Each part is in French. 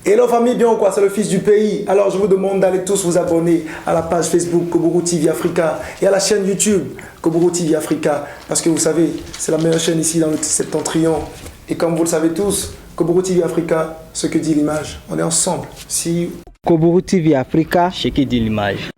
Hello famille, bien ou quoi? C'est le fils du pays. Alors je vous demande d'aller tous vous abonner à la page Facebook Koburu TV Africa et à la chaîne YouTube Koburu TV Africa. Parce que vous savez, c'est la meilleure chaîne ici dans le septentrion. Et comme vous le savez tous, Koburu TV Africa, ce que dit l'image. On est ensemble. See you. Koburu TV Africa, ce que dit l'image.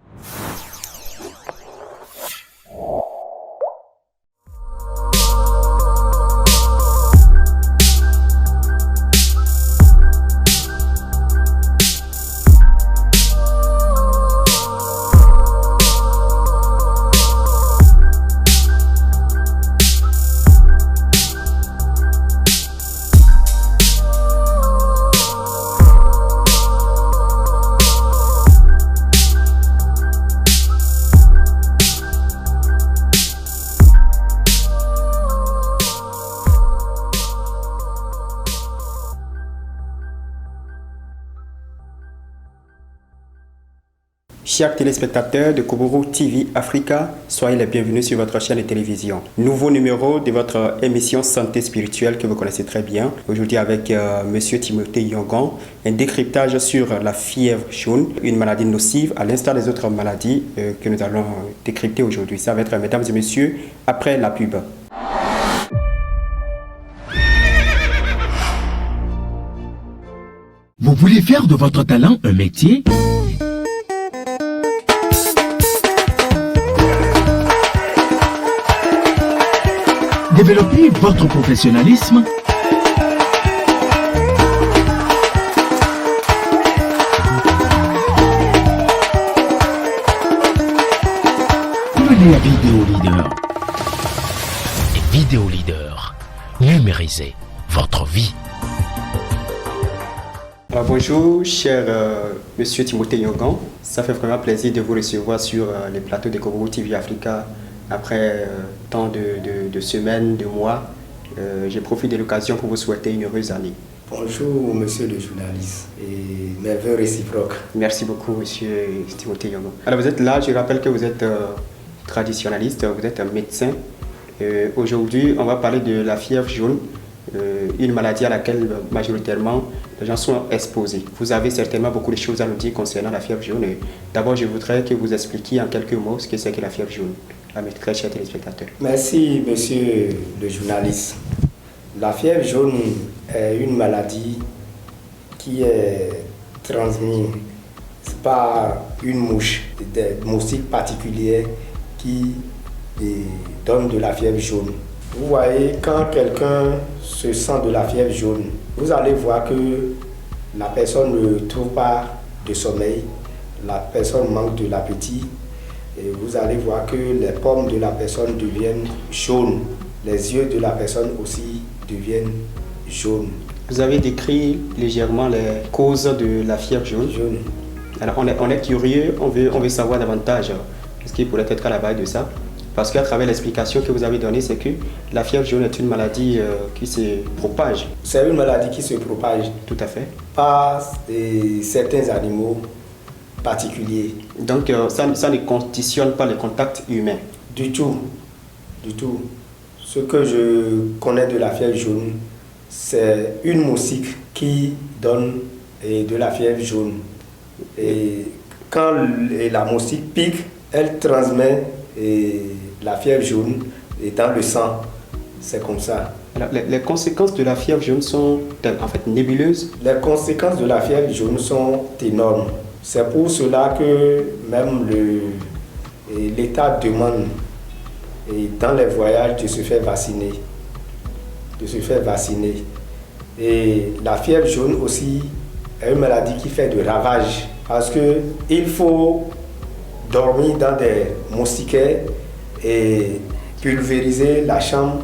Chers téléspectateurs de Koburu TV Africa, soyez les bienvenus sur votre chaîne de télévision. Nouveau numéro de votre émission Santé spirituelle que vous connaissez très bien. Aujourd'hui avec Monsieur Timothée Yongon, un décryptage sur la fièvre jaune, une maladie nocive à l'instar des autres maladies que nous allons décrypter aujourd'hui. Ça va être, mesdames et messieurs, après la pub. Vous voulez faire de votre talent un métier? Développer votre professionnalisme? Devenez Vidéo Leader. Et Vidéo Leader, numérisez votre vie. Alors, bonjour, cher Monsieur Timothée Yongon. Ça fait vraiment plaisir de vous recevoir sur les plateaux de Koburu TV Africa. Après tant de semaines, de mois, je profite de l'occasion pour vous souhaiter une heureuse année. Bonjour monsieur le journaliste et mes vœux réciproques. Merci beaucoup monsieur Timothée Yongon. Alors vous êtes là, je rappelle que vous êtes traditionnaliste, vous êtes un médecin. Aujourd'hui, on va parler de la fièvre jaune, une maladie à laquelle majoritairement les gens sont exposés. Vous avez certainement beaucoup de choses à nous dire concernant la fièvre jaune. D'abord, je voudrais que vous expliquiez en quelques mots ce que c'est que la fièvre jaune à mes très chers téléspectateurs. Merci monsieur le journaliste. La fièvre jaune est une maladie qui est transmise par une mouche, des moustiques particulières qui donnent de la fièvre jaune. Vous voyez, quand quelqu'un se sent de la fièvre jaune, vous allez voir que la personne ne trouve pas de sommeil, la personne manque de l'appétit, et vous allez voir que les pommes de la personne deviennent jaunes, les yeux de la personne aussi deviennent jaunes. Vous avez décrit légèrement les causes de la fièvre jaune. Alors on est curieux, on veut savoir davantage ce qui pourrait être à la base de ça. Parce qu'à travers l'explication que vous avez donnée, c'est que la fièvre jaune est une maladie qui se propage. C'est une maladie qui se propage. Tout à fait. Par certains animaux particuliers. Donc ça ne conditionne pas les contacts humains. Du tout. Du tout. Ce que je connais de la fièvre jaune, c'est une moustique qui donne de la fièvre jaune. Et quand la moustique pique, elle transmet la fièvre jaune dans le sang. C'est comme ça. Alors, les conséquences de la fièvre jaune sont en fait nébuleuses. Les conséquences de la fièvre jaune sont énormes. C'est pour cela que même l'État demande dans les voyages de se faire vacciner. Et la fièvre jaune aussi est une maladie qui fait de ravages. Parce qu'il faut dormir dans des moustiquaires et pulvériser la chambre,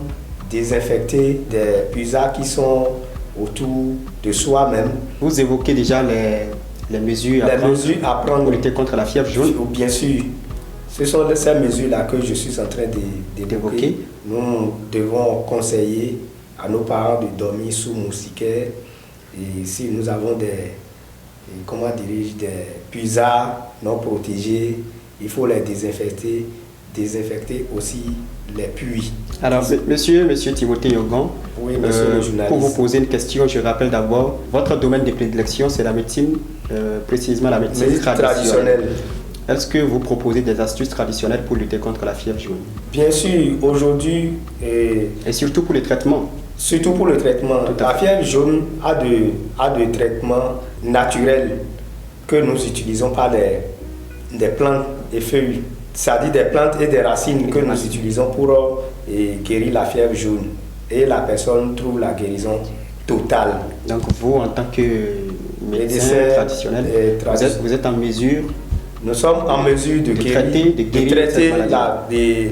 désinfecter des puisards qui sont autour de soi-même. Vous évoquez déjà les mesures à prendre pour lutter contre la fièvre jaune. Bien sûr, ce sont ces mesures-là que je suis en train d'évoquer. Nous devons conseiller à nos parents de dormir sous moustiquaires. Et si nous avons des puisards non protégés, il faut les désinfecter aussi les puits. Alors, monsieur Timothée Yogan, Oui, monsieur le journaliste. pour vous poser une question, je rappelle d'abord, votre domaine de prédilection, c'est la médecine, précisément la médecine traditionnelle. Est-ce que vous proposez des astuces traditionnelles pour lutter contre la fièvre jaune? Bien sûr, aujourd'hui, Et surtout pour les traitements. surtout pour le traitement, la fièvre jaune a de traitements naturels que nous utilisons par des plantes et feuilles, c'est-à-dire des plantes et des racines que nous utilisons pour guérir la fièvre jaune. Et la personne trouve la guérison totale. Donc vous, en tant que médecin traditionnel, vous êtes en mesure. Nous sommes en mesure de traiter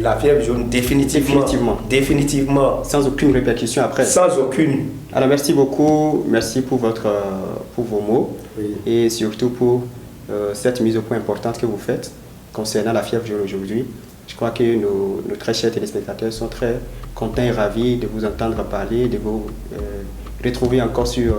la fièvre jaune définitivement. Sans aucune répercussion après. Sans aucune. Alors merci beaucoup, merci pour vos mots, Oui. et surtout pour cette mise au point importante que vous faites concernant la fièvre jaune aujourd'hui. Je crois que nos très chers téléspectateurs sont très contents et ravis de vous entendre parler, de vous retrouver encore sur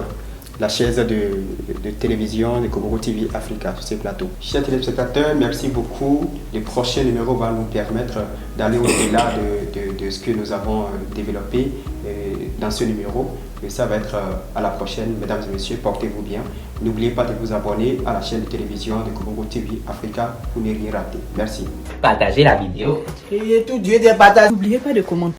la chaise de télévision de Koboko TV Africa sur ces plateaux. Chers téléspectateurs, merci beaucoup. Les prochains numéros vont nous permettre d'aller au-delà de ce que nous avons développé dans ce numéro. Et ça va être à la prochaine. Mesdames et messieurs, portez-vous bien. N'oubliez pas de vous abonner à la chaîne de télévision de Koboko TV Africa pour ne rien rater. Merci. Partagez la vidéo. Et tout Dieu des partages. N'oubliez pas de commenter.